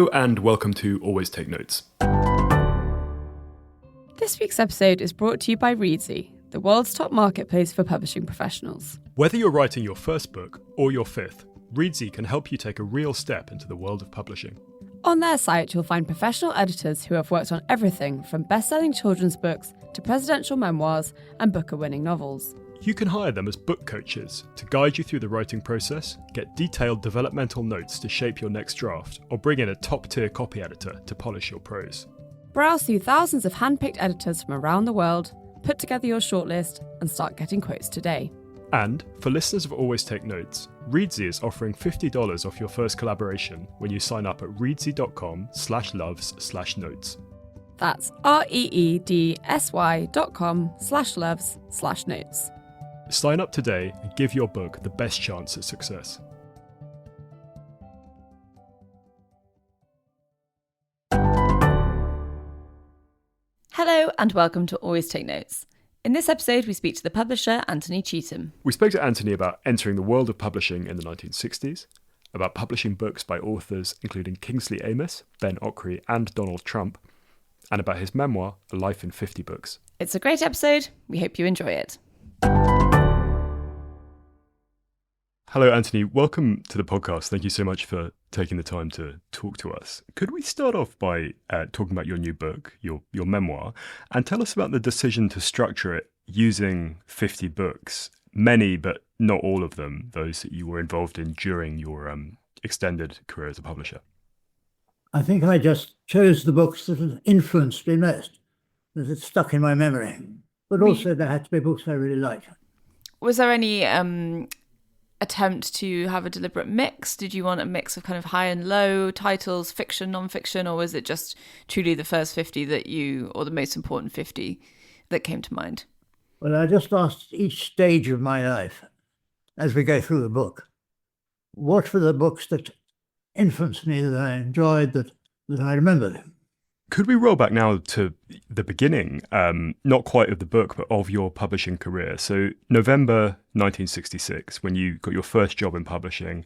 Hello and welcome to Always Take Notes. This week's episode is brought to you by Reedsy, the world's top marketplace for publishing professionals. Whether you're writing your first book or your fifth, Reedsy can help you take a real step into the world of publishing. On their site, you'll find professional editors who have worked on everything from best-selling children's books to presidential memoirs and Booker-winning novels. You can hire them as book coaches to guide you through the writing process, get detailed developmental notes to shape your next draft, or bring in a top-tier copy editor to polish your prose. Browse through thousands of hand-picked editors from around the world, put together your shortlist, and start getting quotes today. And, for listeners of Always Take Notes, Reedsy is offering $50 off your first collaboration when you sign up at reedsy.com/loves/notes. That's reedsy.com/loves/notes. Sign up today and give your book the best chance at success. Hello and welcome to Always Take Notes. In this episode, we speak to the publisher, Anthony Cheetham. We spoke to Anthony about entering the world of publishing in the 1960s, about publishing books by authors including Kingsley Amis, Ben Okri and Donald Trump, and about his memoir, A Life in 50 Books. It's a great episode. We hope you enjoy it. Hello, Anthony. Welcome to the podcast. Thank you so much for taking the time to talk to us. Could we start off by talking about your new book, your memoir, and tell us about the decision to structure it using 50 books, many but not all of them, those that you were involved in during your extended career as a publisher? I think I just chose the books that had influenced me most, that had stuck in my memory. But also there had to be books I really liked. Was there any attempt to have a deliberate mix? Did you want a mix of kind of high and low titles, fiction, non-fiction, or was it just truly the first 50 that you, or the most important 50 that came to mind? Well, I just asked each stage of my life, as we go through the book, what were the books that influenced me, that I enjoyed, that I remembered? Could we roll back now to the beginning, not quite of the book, but of your publishing career? So November 1966, when you got your first job in publishing,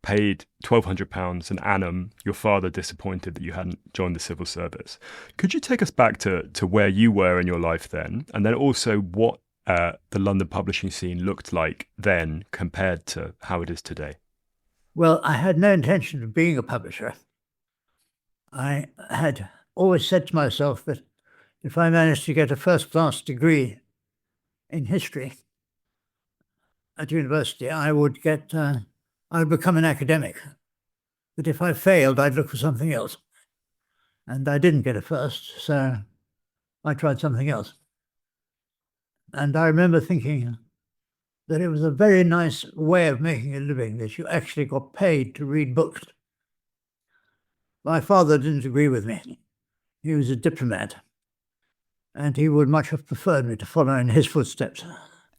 paid £1,200 an annum, your father disappointed that you hadn't joined the civil service. Could you take us back to where you were in your life then, and then also what the London publishing scene looked like then compared to how it is today? Well, I had no intention of being a publisher. I had always said to myself that if I managed to get a first-class degree in history at university, I would become an academic. But if I failed, I'd look for something else. And I didn't get a first, so I tried something else. And I remember thinking that it was a very nice way of making a living, that you actually got paid to read books. My father didn't agree with me. He was a diplomat, and he would much have preferred me to follow in his footsteps.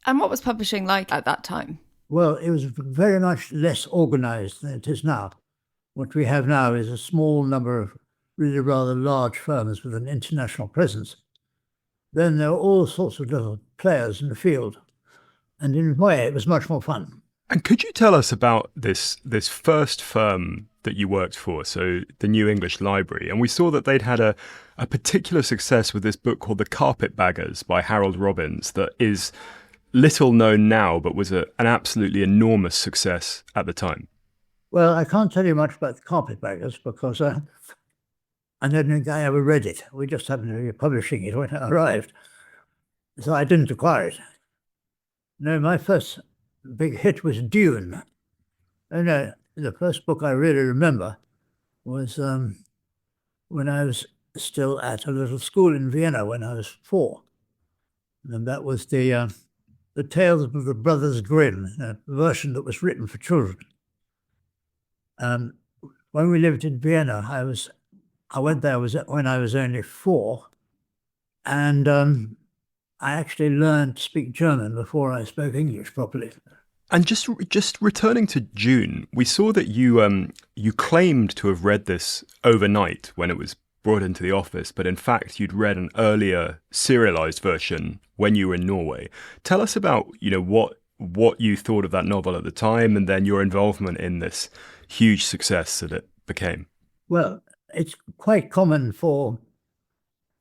And what was publishing like at that time? Well, it was very much less organised than it is now. What we have now is a small number of really rather large firms with an international presence. Then there were all sorts of little players in the field, and in a way it was much more fun. And could you tell us about this first firm that you worked for, so the New English Library? And we saw that they'd had a particular success with this book called The Carpetbaggers by Harold Robbins that is little known now, but was an absolutely enormous success at the time. Well, I can't tell you much about The Carpetbaggers because I don't think I ever read it. We just happened to be publishing it when it arrived. So I didn't acquire it. No, my first big hit was Dune. And the first book I really remember was when I was still at a little school in Vienna when I was 4. And that was the Tales of the Brothers Grimm, a version that was written for children. When we lived in Vienna, I went there when I was only 4, and I actually learned to speak German before I spoke English properly. And just returning to June, we saw that you claimed to have read this overnight when it was brought into the office, but in fact you'd read an earlier serialized version when you were in Norway. Tell us about what you thought of that novel at the time, and then your involvement in this huge success that it became. Well, it's quite common for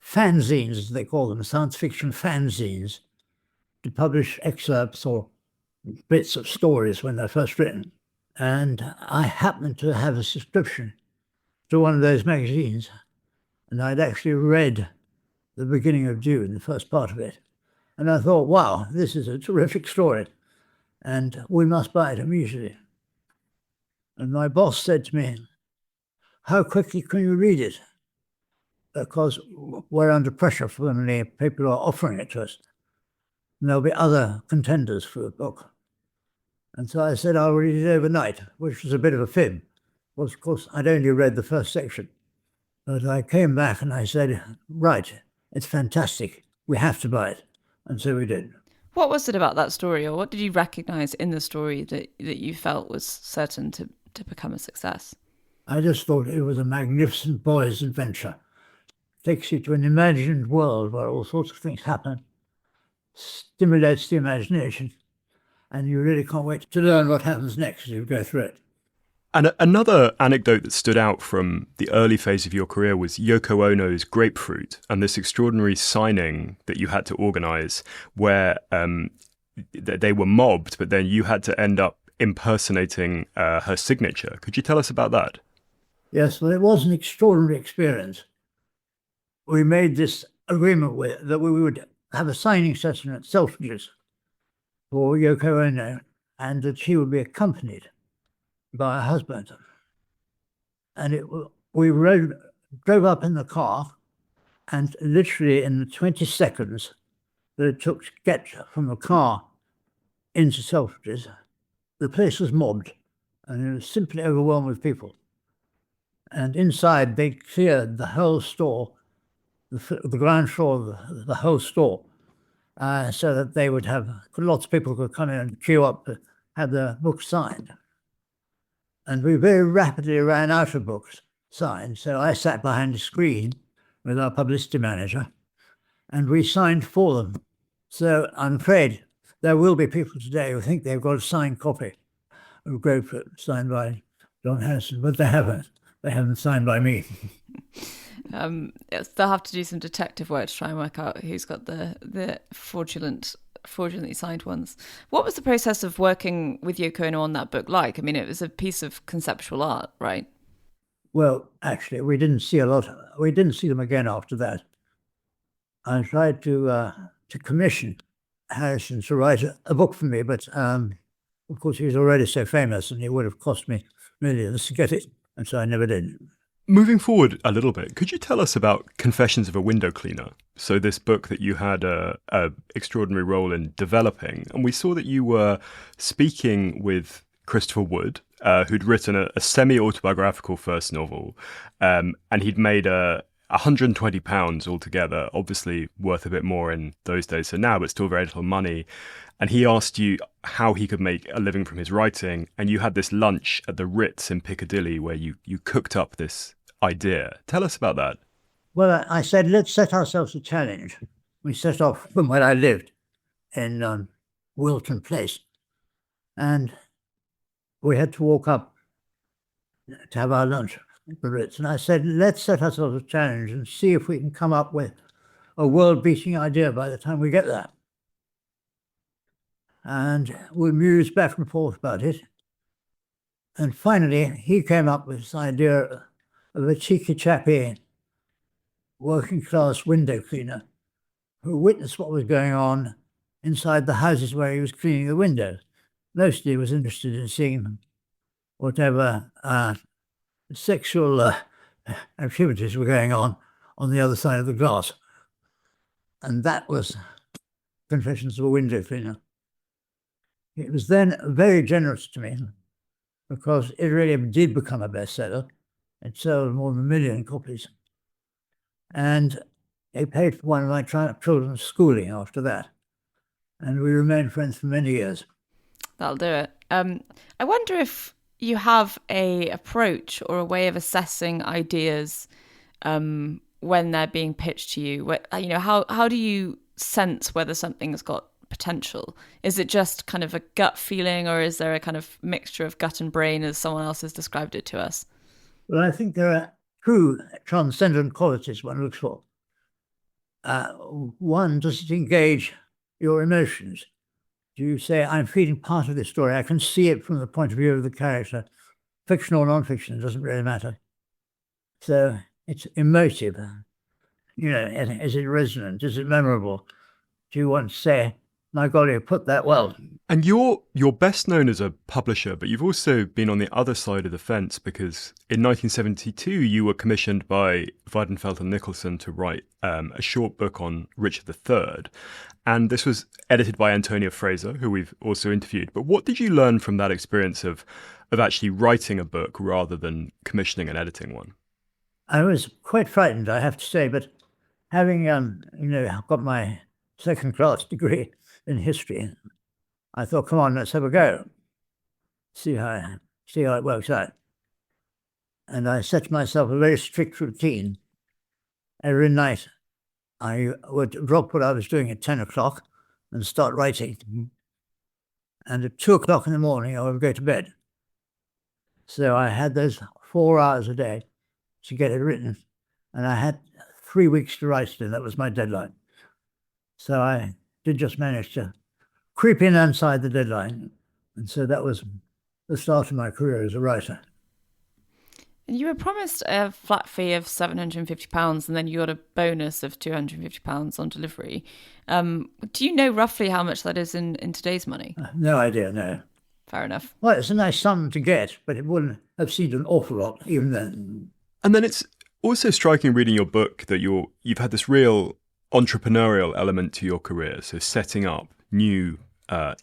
fanzines, as they call them, science fiction fanzines, to publish excerpts or bits of stories when they're first written. And I happened to have a subscription to one of those magazines, and I'd actually read the beginning of Dune, the first part of it. And I thought, wow, this is a terrific story, and we must buy it immediately. And my boss said to me, how quickly can you read it? Because we're under pressure from the people who are offering it to us. And there'll be other contenders for the book. And so I said, I'll read it overnight, which was a bit of a fib. Well, of course, I'd only read the first section. But I came back and I said, right, it's fantastic. We have to buy it. And so we did. What was it about that story, or what did you recognise in the story that you felt was certain to become a success? I just thought it was a magnificent boy's adventure. It takes you to an imagined world where all sorts of things happen, stimulates the imagination, and you really can't wait to learn what happens next as you go through it. And another anecdote that stood out from the early phase of your career was Yoko Ono's Grapefruit and this extraordinary signing that you had to organise where they were mobbed, but then you had to end up impersonating her signature. Could you tell us about that? Yes, well, it was an extraordinary experience. We made this agreement that we would have a signing session at Selfridges for Yoko Ono, and that she would be accompanied by her husband. And we drove up in the car, and literally in the 20 seconds that it took to get from the car into Selfridges, the place was mobbed, and it was simply overwhelmed with people. And inside, they cleared the whole store, the ground floor of the whole store, so that they would have lots of people could come in and queue up to have their books signed. And we very rapidly ran out of books signed, so I sat behind a screen with our publicity manager, and we signed for them. So I'm afraid there will be people today who think they've got a signed copy of Grapefruit signed by John Harrison, but they haven't. They haven't signed by me. Yes, they'll have to do some detective work to try and work out who's got the fraudulently signed ones. What was the process of working with Yoko Ono on that book like? I mean, it was a piece of conceptual art, right? Well, actually, we didn't see them again after that. I tried to commission Harrison to write a book for me, but of course he was already so famous, and it would have cost me millions to get it, and so I never did. Moving forward a little bit, could you tell us about Confessions of a Window Cleaner? So this book that you had a extraordinary role in developing, and we saw that you were speaking with Christopher Wood, who'd written a semi-autobiographical first novel, and he'd made £120 altogether, obviously worth a bit more in those days than now, but still very little money. And he asked you how he could make a living from his writing, and you had this lunch at the Ritz in Piccadilly where you cooked up this idea. Tell us about that. Well, I said, let's set ourselves a challenge. We set off from where I lived in Wilton Place, and we had to walk up to have our lunch at the Ritz. And I said, let's set ourselves a challenge and see if we can come up with a world-beating idea by the time we get there. And we mused back and forth about it. And finally, he came up with this idea of a cheeky chappie, working-class window cleaner, who witnessed what was going on inside the houses where he was cleaning the windows. Mostly he was interested in seeing whatever sexual activities were going on the other side of the glass. And that was Confessions of a Window Cleaner. It was then very generous to me because it really did become a bestseller. It sold more than 1 million copies. And they paid for one of my children's schooling after that. And we remained friends for many years. That'll do it. I wonder if you have a approach or a way of assessing ideas when they're being pitched to you. How do you sense whether something's got potential? Is it just kind of a gut feeling, or is there a kind of mixture of gut and brain as someone else has described it to us? Well, I think there are two transcendent qualities one looks for. One, does it engage your emotions? Do you say, I'm feeling part of this story? I can see it from the point of view of the character. Fiction or non-fiction, it doesn't really matter. So it's emotive. Is it resonant? Is it memorable? Do you want to say, my God, you put that well? And you're best known as a publisher, but you've also been on the other side of the fence because in 1972 you were commissioned by Weidenfeld and Nicholson to write a short book on Richard III, and this was edited by Antonia Fraser, who we've also interviewed. But what did you learn from that experience of actually writing a book rather than commissioning and editing one? I was quite frightened, I have to say, but having got my second-class degree in history, I thought, come on, let's have a go. See how it works out. And I set myself a very strict routine. Every night, I would drop what I was doing at 10 o'clock and start writing. And at 2 o'clock in the morning, I would go to bed. So I had those 4 hours a day to get it written. And I had 3 weeks to write it in. That was my deadline. So I did just manage to creep in inside the deadline. And so that was the start of my career as a writer. And you were promised a flat fee of £750 and then you got a bonus of £250 on delivery. Do you know roughly how much that is in today's money? No idea, no. Fair enough. Well, it's a nice sum to get, but it wouldn't have seemed an awful lot even then. And then it's also striking reading your book that you've had this real entrepreneurial element to your career. So setting up new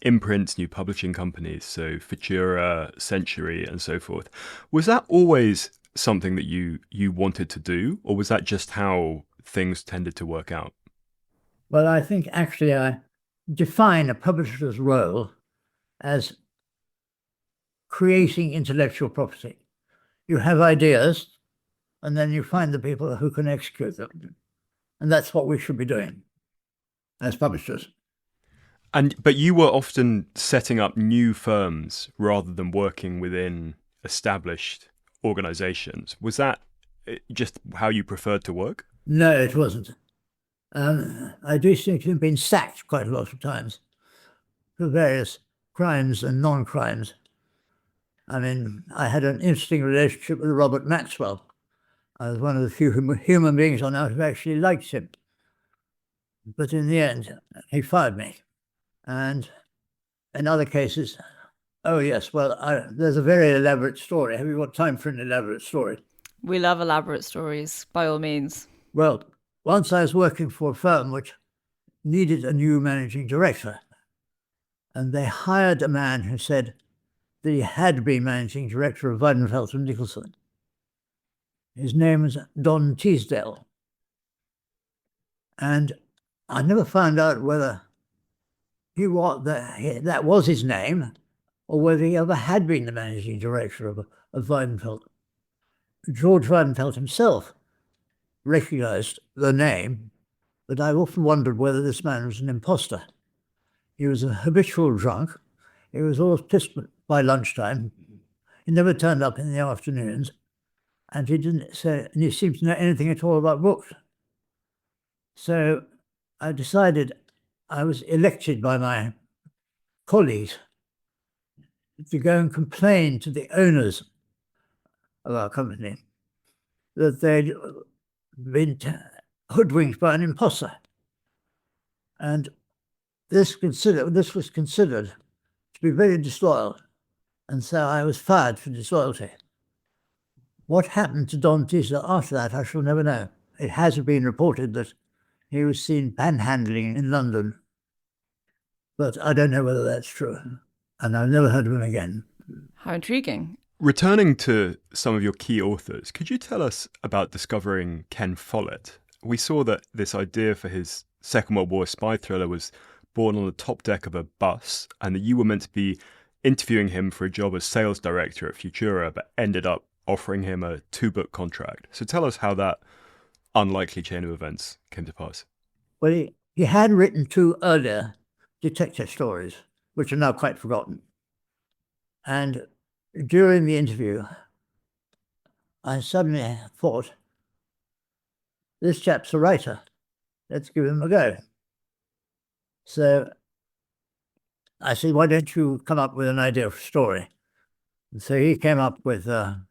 imprints, new publishing companies, so Futura, Century, and so forth. Was that always something that you wanted to do, or was that just how things tended to work out? Well, I think actually I define a publisher's role as creating intellectual property. You have ideas, and then you find the people who can execute them. And that's what we should be doing as publishers. But you were often setting up new firms rather than working within established organizations. Was that just how you preferred to work? No, it wasn't. I do seem to have been sacked quite a lot of times for various crimes and non-crimes. I mean, I had an interesting relationship with Robert Maxwell. I was one of the few human beings on earth who actually liked him. But in the end, he fired me. And in other cases, oh yes, well, there's a very elaborate story. Have you got time for an elaborate story? We love elaborate stories, by all means. Well, once I was working for a firm which needed a new managing director, and they hired a man who said that he had been managing director of Weidenfeld and Nicholson. His name was Don Teasdale. And I never found out whether that was his name, or whether he ever had been the managing director of Weidenfeld. George Weidenfeld himself recognized the name, but I've often wondered whether this man was an imposter. He was a habitual drunk. He was always pissed by lunchtime. He never turned up in the afternoons, and he seemed to know anything at all about books. So I decided, I was elected by my colleagues to go and complain to the owners of our company that they'd been hoodwinked by an imposter. And this was considered to be very disloyal. And so I was fired for disloyalty. What happened to Don Teasdale after that, I shall never know. It has been reported that he was seen panhandling in London, but I don't know whether that's true. And I've never heard of him again. How intriguing. Returning to some of your key authors, could you tell us about discovering Ken Follett? We saw that this idea for his Second World War spy thriller was born on the top deck of a bus, and that you were meant to be interviewing him for a job as sales director at Futura, but ended up offering him a 2-book contract. So tell us how that unlikely chain of events came to pass. Well, he had written 2 earlier detective stories, which are now quite forgotten. And during the interview, I suddenly thought, this chap's a writer. Let's give him a go. So I said, why don't you come up with an idea for a story? And so he came up with a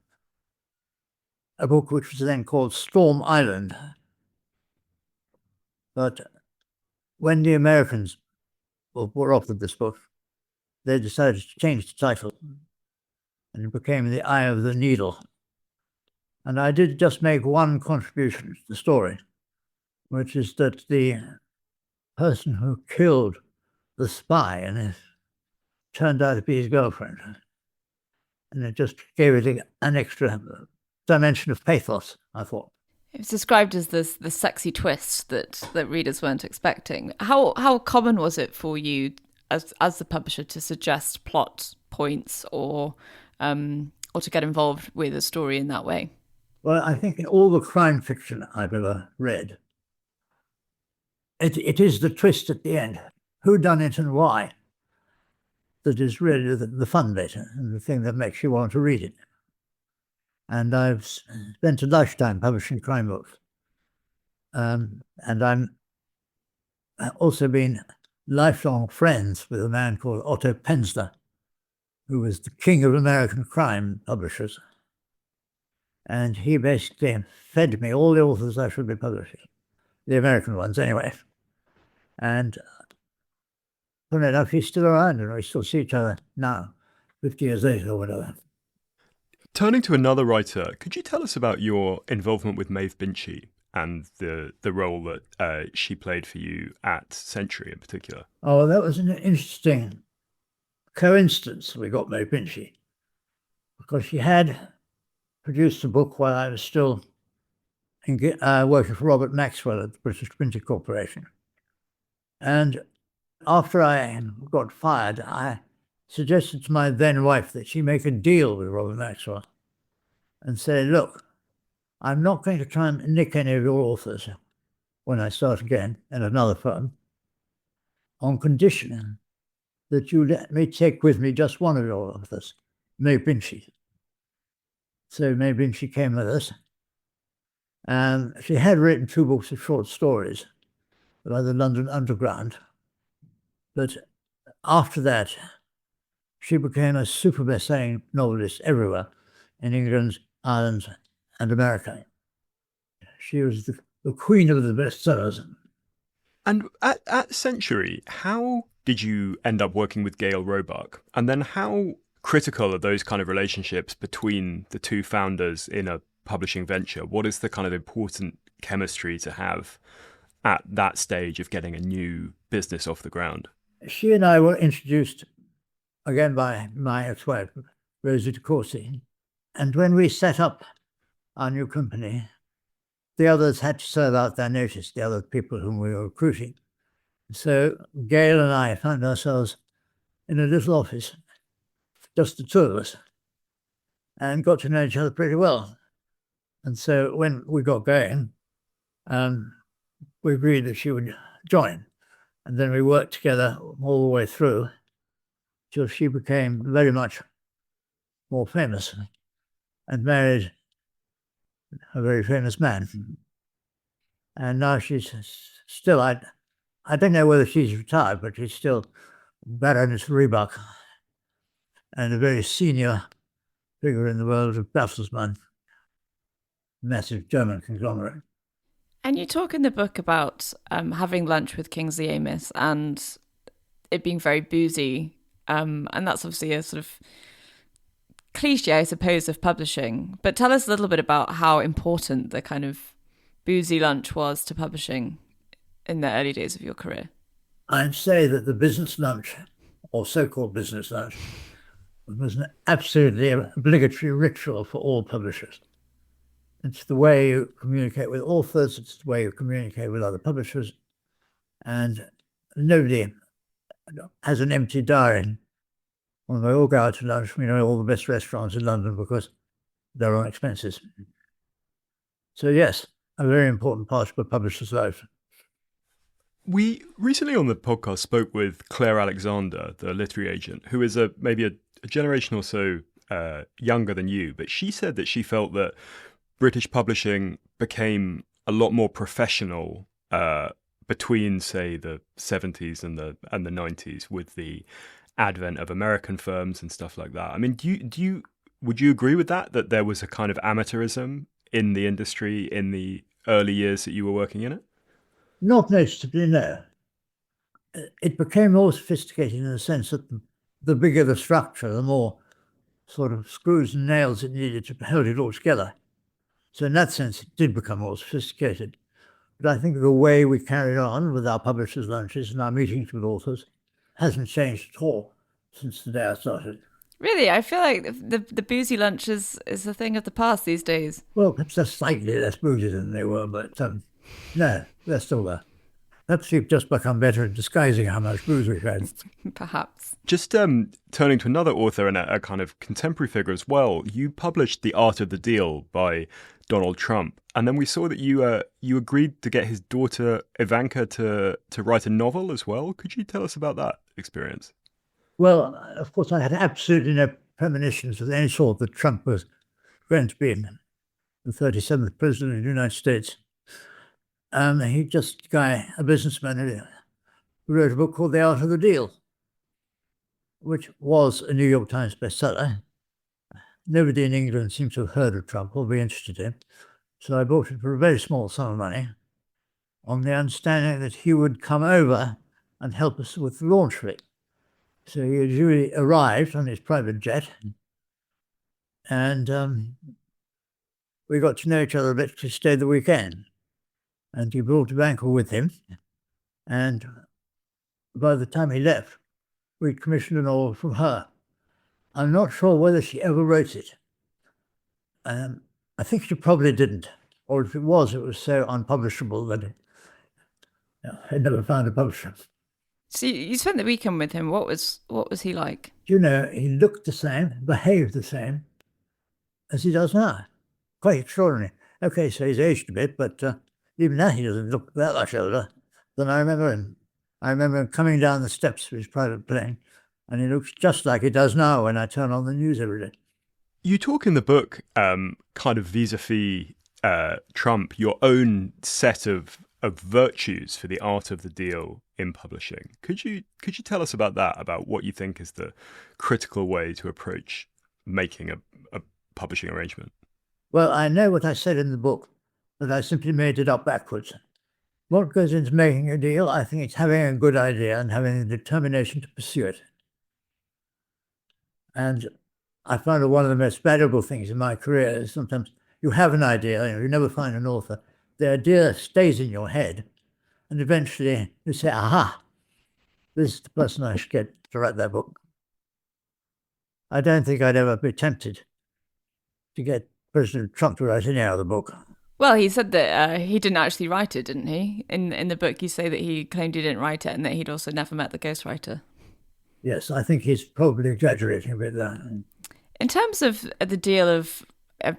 book which was then called Storm Island. But when the Americans were offered this book, they decided to change the title, and it became The Eye of the Needle. And I did just make one contribution to the story, which is that the person who killed the spy and it turned out to be his girlfriend. And it just gave it an extra dimension of pathos, I thought. It was described as the sexy twist that readers weren't expecting. How common was it for you as the publisher to suggest plot points or to get involved with a story in that way? Well, I think in all the crime fiction I've ever read, it is the twist at the end, who done it and why, that is really the fun bit and the thing that makes you want to read it. And I've spent a lifetime publishing crime books. And I'm also been lifelong friends with a man called Otto Penzler, who was the king of American crime publishers. And he basically fed me all the authors I should be publishing, the American ones anyway. And funny enough, he's still around and we still see each other now, 50 years later or whatever. Turning to another writer, could you tell us about your involvement with Maeve Binchy and the role that she played for you at Century in particular? Oh, that was an interesting coincidence we got Maeve Binchy, because she had produced a book while I was still working for Robert Maxwell at the British Printing Corporation. And after I got fired, I suggested to my then wife that she make a deal with Robert Maxwell and say, look, I'm not going to try and nick any of your authors when I start again in another firm, on condition that you let me take with me just one of your authors, Maeve Binchy. So Maeve Binchy came with us, and she had written 2 books of short stories by the London Underground. But after that, she became a super best-selling novelist everywhere in England, Ireland, and America. She was the queen of the bestsellers. And at Century, how did you end up working with Gail Roebuck? And then how critical are those kind of relationships between the two founders in a publishing venture? What is the kind of important chemistry to have at that stage of getting a new business off the ground? She and I were introduced again by my ex-wife, Rosie de Courcy. And when we set up our new company, the others had to serve out their notice, the other people whom we were recruiting. So Gail and I found ourselves in a little office, just the 2 of us, and got to know each other pretty well. And so when we got going, we agreed that she would join. And then we worked together all the way through till she became very much more famous and married a very famous man. And now she's still, I don't know whether she's retired, but she's still Baroness Roebuck and a very senior figure in the world of Bertelsmann, massive German conglomerate. And you talk in the book about having lunch with Kingsley Amis and it being very boozy. And that's obviously a sort of cliche, I suppose, of publishing. But tell us a little bit about how important the kind of boozy lunch was to publishing in the early days of your career. I'd say that the business lunch, or so-called business lunch, was an absolutely obligatory ritual for all publishers. It's the way you communicate with authors, it's the way you communicate with other publishers, and nobody has an empty diary. When we all go out to lunch, we know all the best restaurants in London because they're on expenses. So yes, a very important part of a publisher's life. We recently on the podcast spoke with Claire Alexander, the literary agent, who is maybe a generation or so younger than you, but she said that she felt that British publishing became a lot more professional between, say, the 70s and the 90s with the advent of American firms and stuff like that. I mean, would you agree with that there was a kind of amateurism in the industry in the early years that you were working in it? Not noticeably, no. It became more sophisticated in the sense that the bigger the structure, the more sort of screws and nails it needed to hold it all together. So in that sense, it did become more sophisticated. But I think the way we carried on with our publishers' lunches and our meetings with authors hasn't changed at all since the day I started. Really? I feel like the boozy lunch is a thing of the past these days. Well, perhaps they're slightly less boozy than they were, but no, they're still there. Perhaps we've just become better at disguising how much booze we've had. Perhaps. Just turning to another author and a kind of contemporary figure as well, you published The Art of the Deal by Donald Trump. And then we saw that you agreed to get his daughter Ivanka to write a novel as well. Could you tell us about that experience? Well, of course, I had absolutely no premonitions of any sort that Trump was going to be the 37th president of the United States. He just a businessman who wrote a book called The Art of the Deal, which was a New York Times bestseller. Nobody in England seemed to have heard of Trump or be interested in him. So I bought it for a very small sum of money on the understanding that he would come over and help us with the launch of it. So he usually arrived on his private jet, and we got to know each other a bit to stay the weekend. And he brought Ivanka with him. And by the time he left, we'd commissioned a novel from her. I'm not sure whether she ever wrote it. I think she probably didn't. Or if it was so unpublishable that it never found a publisher. So you spent the weekend with him. What was he like? He looked the same, behaved the same as he does now. Quite extraordinary. Okay, so he's aged a bit, but even now he doesn't look that much older than I remember him. I remember him coming down the steps of his private plane, and he looks just like he does now when I turn on the news every day. You talk in the book, kind of vis-a-vis Trump, your own set of virtues for the art of the deal in publishing. Could you tell us about that, about what you think is the critical way to approach making a publishing arrangement? Well, I know what I said in the book, that I simply made it up backwards. What goes into making a deal? I think it's having a good idea and having the determination to pursue it. And I found that one of the most valuable things in my career is sometimes you have an idea, you never find an author. The idea stays in your head, and eventually you say, aha, this is the person I should get to write that book. I don't think I'd ever be tempted to get President Trump to write any other book. Well, he said that he didn't actually write it, didn't he? In the book, you say that he claimed he didn't write it and that he'd also never met the ghostwriter. Yes, I think he's probably exaggerating a bit there. In terms of the deal of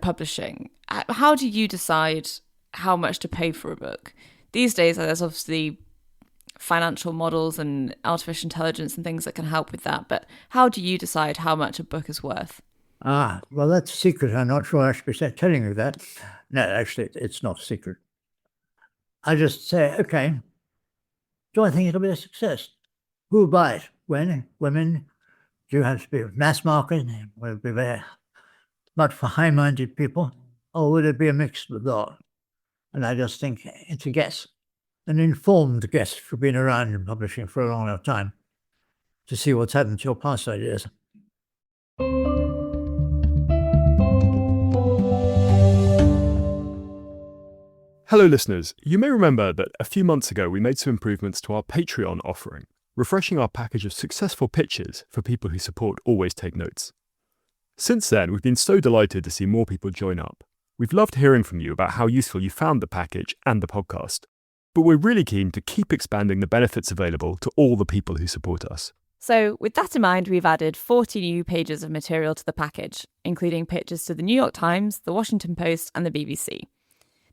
publishing, how do you decide how much to pay for a book? These days, there's obviously financial models and artificial intelligence and things that can help with that. But how do you decide how much a book is worth? Well, that's a secret. I'm not sure I should be telling you that. No, actually, it's not a secret. I just say, okay, do I think it'll be a success? Who will buy it? When? Women? Do you have to be mass market? Will it be very much for high-minded people? Or would it be a mix of that? And I just think it's a guess. An informed guess for being around in publishing for a long enough time to see what's happened to your past ideas. Hello listeners, you may remember that a few months ago we made some improvements to our Patreon offering, refreshing our package of successful pitches for people who support Always Take Notes. Since then, we've been so delighted to see more people join up. We've loved hearing from you about how useful you found the package and the podcast, but we're really keen to keep expanding the benefits available to all the people who support us. So with that in mind, we've added 40 new pages of material to the package, including pitches to the New York Times, the Washington Post and the BBC.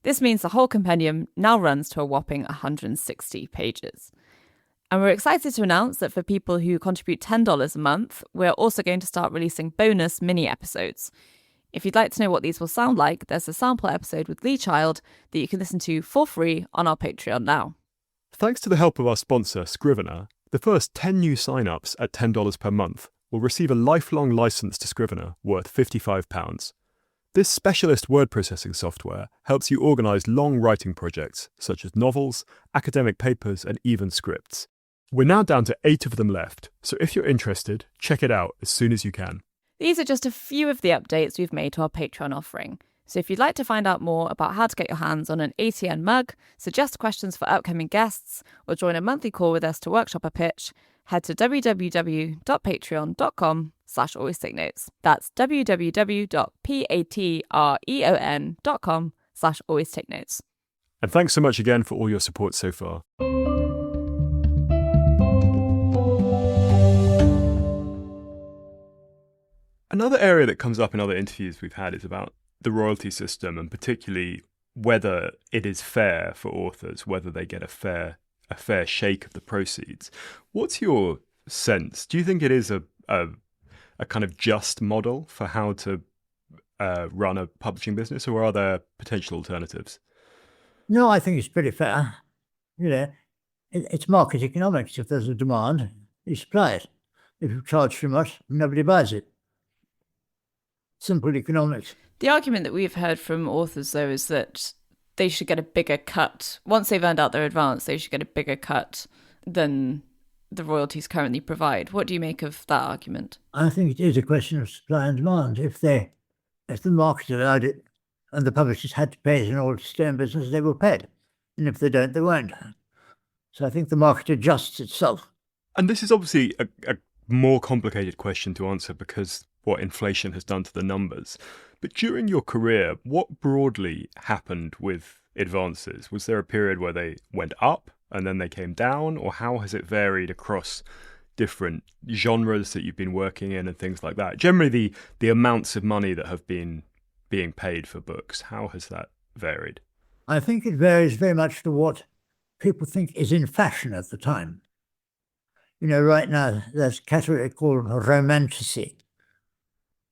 This means the whole compendium now runs to a whopping 160 pages. And we're excited to announce that for people who contribute $10 a month, we're also going to start releasing bonus mini episodes. If you'd like to know what these will sound like, there's a sample episode with Lee Child that you can listen to for free on our Patreon now. Thanks to the help of our sponsor, Scrivener, the first 10 new sign-ups at $10 per month will receive a lifelong license to Scrivener worth £55. This specialist word processing software helps you organise long writing projects, such as novels, academic papers, and even scripts. We're now down to 8 of them left, so if you're interested, check it out as soon as you can. These are just a few of the updates we've made to our Patreon offering. So if you'd like to find out more about how to get your hands on an ATN mug, suggest questions for upcoming guests, or join a monthly call with us to workshop a pitch, head to www.patreon.com/alwaystakenotes. That's www.patreon.com/alwaystakenotes. And thanks so much again for all your support so far. Another area that comes up in other interviews we've had is about the royalty system, and particularly whether it is fair for authors, whether they get a fair shake of the proceeds. What's your sense? Do you think it is a kind of just model for how to run a publishing business, or are there potential alternatives? No, I think it's pretty fair. It's market economics. If there's a demand, you supply it. If you charge too much, nobody buys it. Simple economics. The argument that we've heard from authors, though, is that they should get a bigger cut. Once they've earned out their advance, they should get a bigger cut than the royalties currently provide. What do you make of that argument? I think it is a question of supply and demand. If the market allowed it and the publishers had to pay it in order to stay in business, they will pay it. And if they don't, they won't. So I think the market adjusts itself. And this is obviously a more complicated question to answer because what inflation has done to the numbers. But during your career, what broadly happened with advances? Was there a period where they went up and then they came down, or how has it varied across different genres that you've been working in and things like that? Generally, the amounts of money that have been being paid for books, how has that varied? I think it varies very much to what people think is in fashion at the time. Right now, there's a category called romantasy,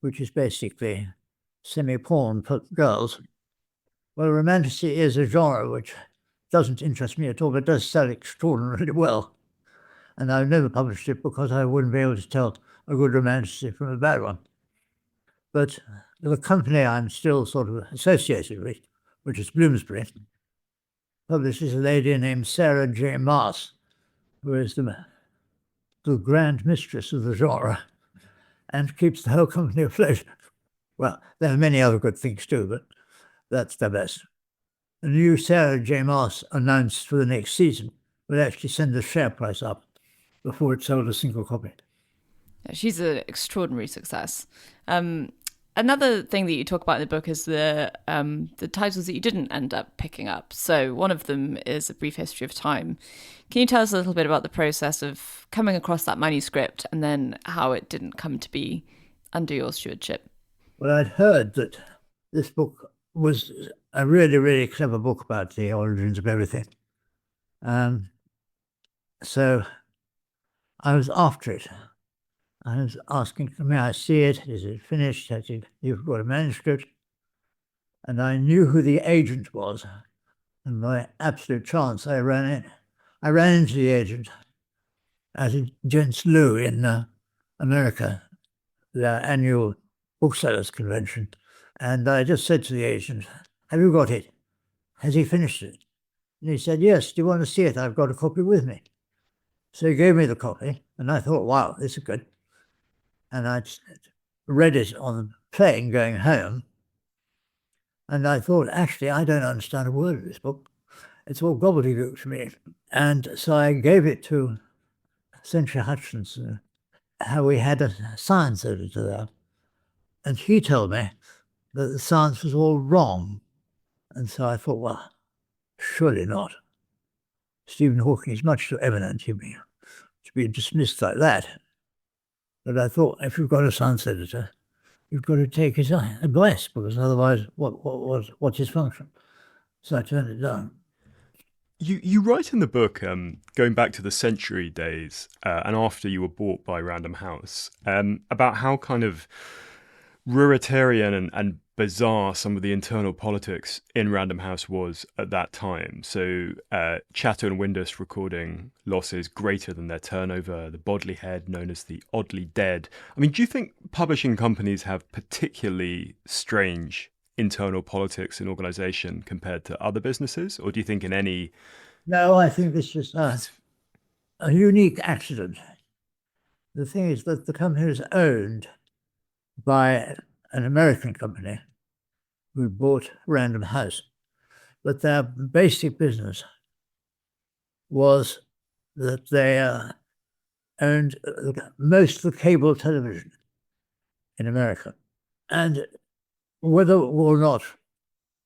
which is basically semi-porn for girls. Well, romantasy is a genre which doesn't interest me at all, but does sell extraordinarily well. And I've never published it because I wouldn't be able to tell a good romantasy from a bad one. But the company I'm still sort of associated with, which is Bloomsbury, publishes a lady named Sarah J. Maas, who is the grand mistress of the genre and keeps the whole company afloat. Well, there are many other good things too, but that's the best. The new Sarah J. Maas announced for the next season will actually send the share price up before it sold a single copy. Yeah, she's an extraordinary success. Another thing that you talk about in the book is the titles that you didn't end up picking up. So one of them is A Brief History of Time. Can you tell us a little bit about the process of coming across that manuscript and then how it didn't come to be under your stewardship? Well, I'd heard that this book was a really, really clever book about the origins of everything. So I was after it. I was asking, may I see it? Is it finished? You've got a manuscript? And I knew who the agent was. And by absolute chance, I ran into the agent at a Gents Lou in America, their annual booksellers convention. And I just said to the agent, have you got it? Has he finished it? And he said, yes, do you want to see it? I've got a copy with me. So he gave me the copy, and I thought, wow, this is good. And I read it on the plane going home, and I thought, actually, I don't understand a word of this book. It's all gobbledygook to me. And so I gave it to Century Hutchinson, how we had a science editor there. And he told me that the science was all wrong. And so I thought, well, surely not. Stephen Hawking is much too eminent to be dismissed like that. But I thought, if you've got a science editor, you've got to take his advice, because otherwise, what's his function? So I turned it down. You write in the book, going back to the Century days and after you were bought by Random House, about how kind of ruritarian and bizarre some of the internal politics in Random House was at that time. So Chatto and Windus recording losses greater than their turnover, the Bodley Head known as the Oddly Dead. I mean, do you think publishing companies have particularly strange internal politics in organisation compared to other businesses, or do you think in any? No, I think this was a unique accident. The thing is that the company was owned by an American company who bought Random House, but their basic business was that they owned most of the cable television in America. And whether or not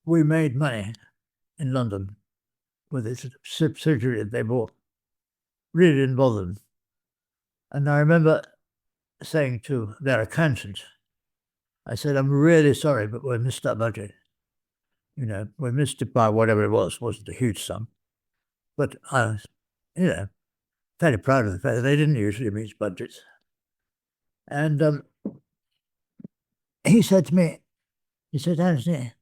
we made money in London with this subsidiary that they bought really didn't bother them. And I remember saying to their accountant, I said, I'm really sorry, but we missed our budget. You know, we missed it by whatever it was. It wasn't a huge sum. But I was, fairly proud of the fact that they didn't usually meet budgets. And he said to me, Anthony,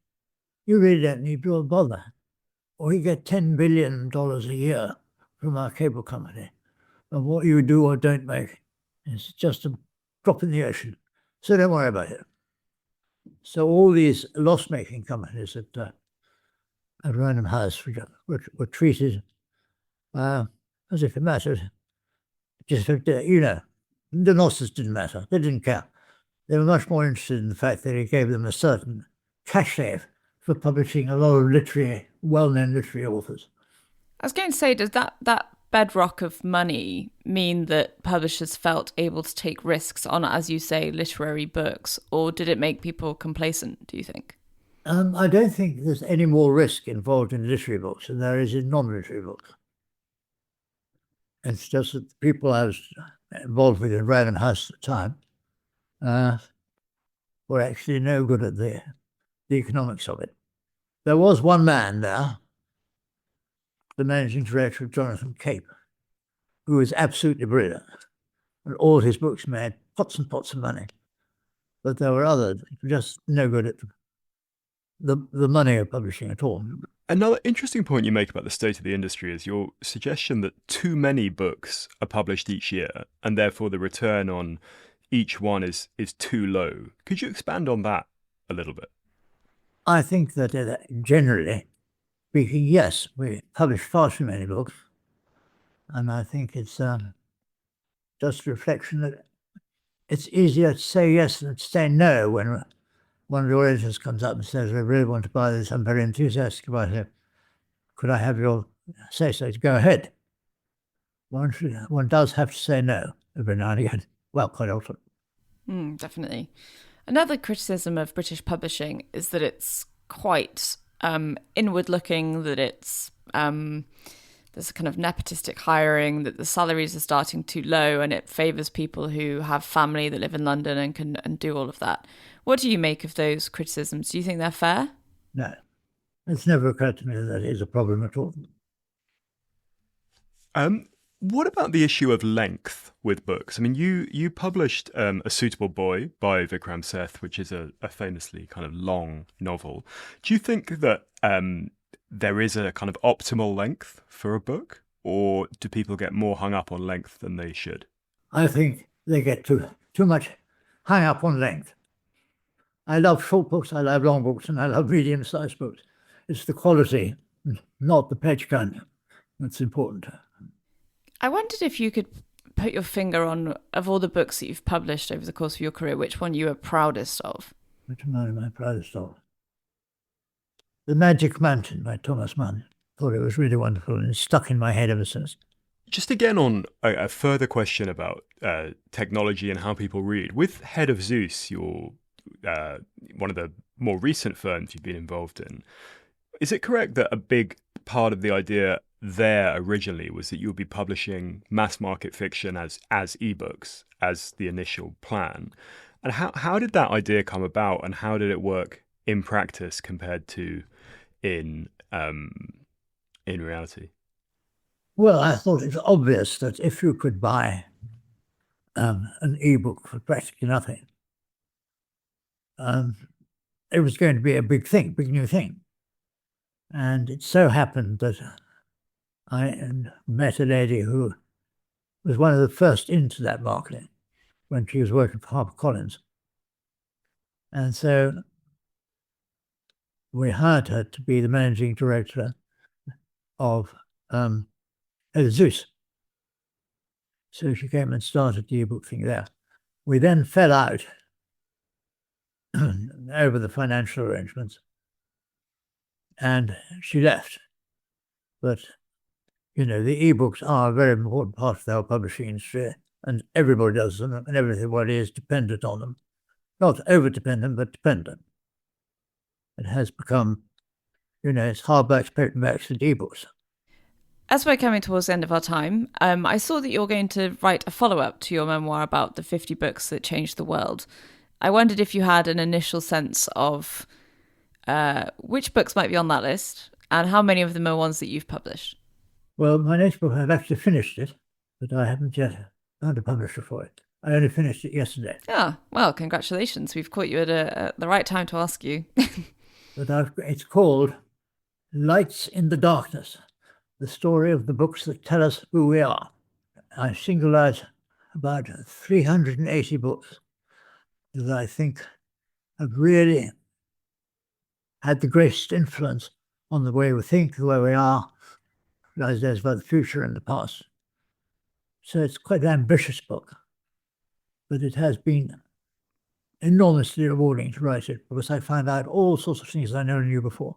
you really don't need to bother. We get $10 billion a year from our cable company. And what you do or don't make is just a drop in the ocean. So don't worry about it. So all these loss-making companies at Random House were treated as if it mattered. Just, the losses didn't matter. They didn't care. They were much more interested in the fact that it gave them a certain cachet for publishing a lot of well-known literary authors. I was going to say, does that bedrock of money mean that publishers felt able to take risks on, as you say, literary books, or did it make people complacent, do you think? I don't think there's any more risk involved in literary books than there is in non-literary books. It's just that the people I was involved with in Random House at the time were actually no good at the economics of it. There was one man there, the managing director of Jonathan Cape, who was absolutely brilliant. And all his books made pots and pots of money. But there were others just no good at the money of publishing at all. Another interesting point you make about the state of the industry is your suggestion that too many books are published each year, and therefore the return on each one is too low. Could you expand on that a little bit? I think that generally speaking, yes, we publish far too many books. And I think it's just a reflection that it's easier to say yes than to say no when one of your editors comes up and says, I really want to buy this, I'm very enthusiastic about it. Could I have your say-so to go ahead? One does have to say no every now and again. Well, quite often. Definitely. Another criticism of British publishing is that it's quite inward-looking, that it's there's a kind of nepotistic hiring, that the salaries are starting too low, and it favours people who have family that live in London and can do all of that. What do you make of those criticisms? Do you think they're fair? No, it's never occurred to me that is a problem at all. What about the issue of length with books? I mean, you published A Suitable Boy by Vikram Seth, which is a famously kind of long novel. Do you think that there is a kind of optimal length for a book, or do people get more hung up on length than they should? I think they get too much hung up on length. I love short books, I love long books, and I love medium-sized books. It's the quality, not the page count, that's important. I wondered if you could put your finger on, of all the books that you've published over the course of your career, which one you are proudest of? Which one am I proudest of? The Magic Mountain by Thomas Mann. Thought it was really wonderful and it's stuck in my head ever since. Just again on a further question about technology and how people read. With Head of Zeus, your one of the more recent firms you've been involved in, is it correct that a big part of the idea there originally was that you would be publishing mass market fiction as ebooks as the initial plan? And how did that idea come about, and how did it work in practice compared to in reality? Well, I thought it was obvious that if you could buy an e-book for practically nothing, it was going to be a big thing, big new thing. And it so happened that I met a lady who was one of the first into that market when she was working for HarperCollins. And so we hired her to be the managing director of Zeus. So she came and started the ebook thing there. We then fell out over the financial arrangements, and she left. But, the ebooks are a very important part of our publishing industry, and everybody does them, and everybody is dependent on them. Not over-dependent, but dependent. It has become, it's hardbacks, paperbacks, and ebooks. As we're coming towards the end of our time, I saw that you're going to write a follow-up to your memoir about the 50 books that changed the world. I wondered if you had an initial sense of which books might be on that list and how many of them are ones that you've published. Well, my next book, I've actually finished it, but I haven't yet found a publisher for it. I only finished it yesterday. Ah, well, congratulations. We've caught you at the right time to ask you. But it's called Lights in the Darkness, the story of the books that tell us who we are. I singled out about 380 books that I think have really had the greatest influence on the way we think, the way we are, ideas about the future and the past. So it's quite an ambitious book, but it has been enormously rewarding to write it because I found out all sorts of things I never knew before.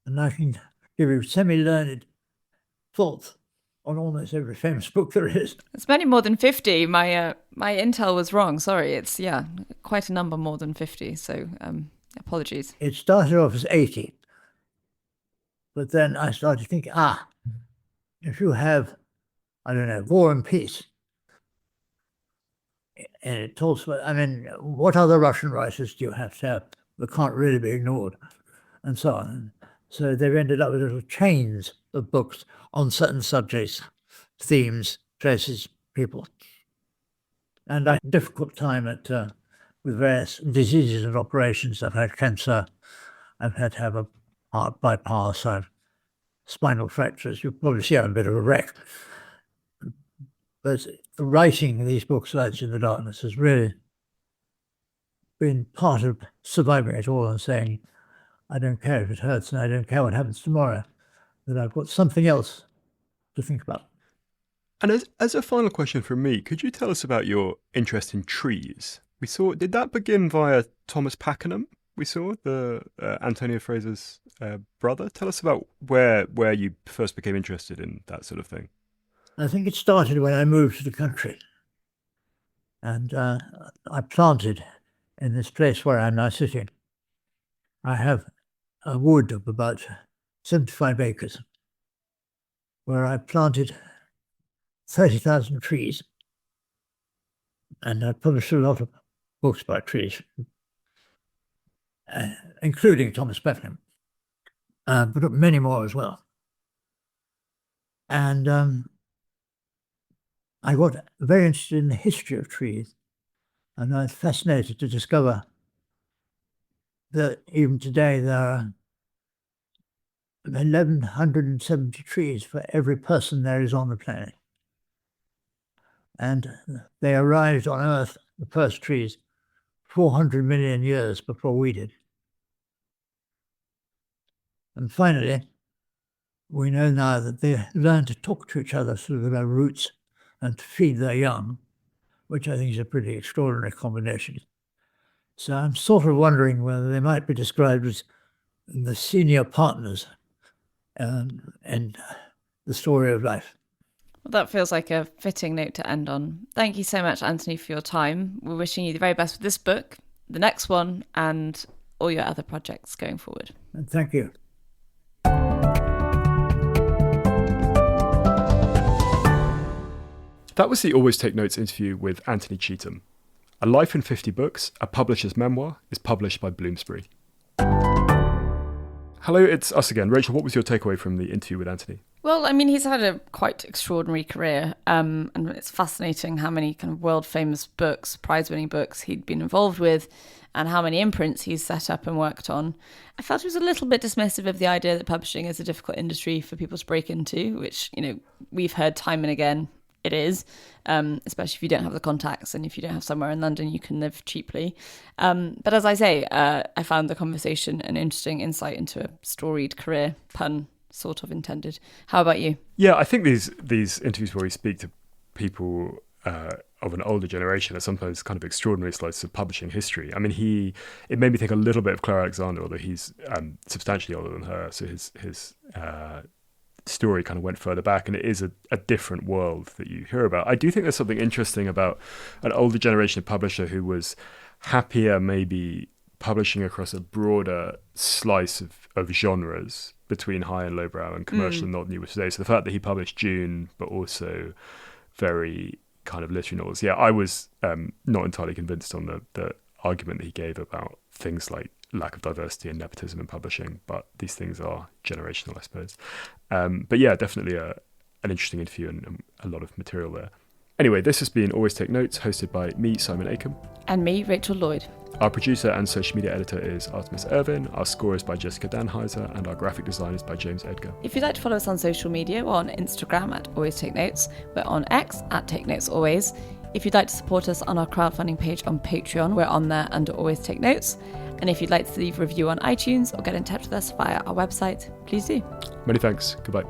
And I can give you semi-learned thoughts on almost every famous book there is. It's many more than 50. My intel was wrong. Sorry. It's, quite a number more than 50. So apologies. It started off as 80. But then I started thinking, if you have, War and Peace, and it talks about, what other Russian writers do you have to have that can't really be ignored, and so on. So they've ended up with little chains of books on certain subjects, themes, places, people. And I had a difficult time with various diseases and operations. I've had cancer, I've had to have a heart bypass, I've spinal fractures. You probably see I'm a bit of a wreck. But writing these books, Lights in the Darkness, has really been part of surviving it all and saying, I don't care if it hurts and I don't care what happens tomorrow, that I've got something else to think about. And as a final question from me, could you tell us about your interest in trees? Did that begin via Thomas Pakenham? We saw the Antonio Fraser's brother. Tell us about where you first became interested in that sort of thing. I think it started when I moved to the country. And I planted in this place where I'm now sitting. I have a wood of about 75 acres where I planted 30,000 trees. And I published a lot of books about trees, including Thomas Pakenham, but many more as well. And I got very interested in the history of trees, and I was fascinated to discover that even today there are 1,170 trees for every person there is on the planet. And they arrived on Earth, the first trees, 400 million years before we did. And finally, we know now that they learn to talk to each other through their roots and to feed their young, which I think is a pretty extraordinary combination. So I'm sort of wondering whether they might be described as the senior partners in the story of life. Well, that feels like a fitting note to end on. Thank you so much, Anthony, for your time. We're wishing you the very best with this book, the next one, and all your other projects going forward. And thank you. That was the Always Take Notes interview with Anthony Cheetham. A Life in 50 Books, a publisher's memoir, is published by Bloomsbury. Hello, it's us again. Rachel, what was your takeaway from the interview with Anthony? Well, I mean, he's had a quite extraordinary career, and it's fascinating how many kind of world-famous books, prize-winning books he'd been involved with, and how many imprints he's set up and worked on. I felt he was a little bit dismissive of the idea that publishing is a difficult industry for people to break into, which, you know, we've heard time and again it is, especially if you don't have the contacts and if you don't have somewhere in London you can live cheaply. But as I say, I found the conversation an interesting insight into a storied career, pun sort of intended. How about you? Yeah, I think these interviews where we speak to people of an older generation are sometimes kind of extraordinary slices of publishing history. I mean, it made me think a little bit of Claire Alexander, although he's substantially older than her, so his story kind of went further back, and it is a different world that you hear about. I do think there's something interesting about an older generation of publisher who was happier maybe publishing across a broader slice of genres between high and lowbrow and commercial and not new today. So the fact that he published June, but also very kind of literary novels. Yeah, I was not entirely convinced on the argument that he gave about things like lack of diversity and nepotism in publishing, but these things are generational, I suppose. But yeah, definitely an interesting interview and a lot of material there. Anyway, this has been Always Take Notes, hosted by me, Simon Acomb. And me, Rachel Lloyd. Our producer and social media editor is Artemis Irvin, our score is by Jessica Danheiser, and our graphic design is by James Edgar. If you'd like to follow us on social media, we're on Instagram at Always Take Notes. We're on X at Take Notes Always. If you'd like to support us on our crowdfunding page on Patreon, we're on there under Always Take Notes. And if you'd like to leave a review on iTunes or get in touch with us via our website, please do. Many thanks. Goodbye.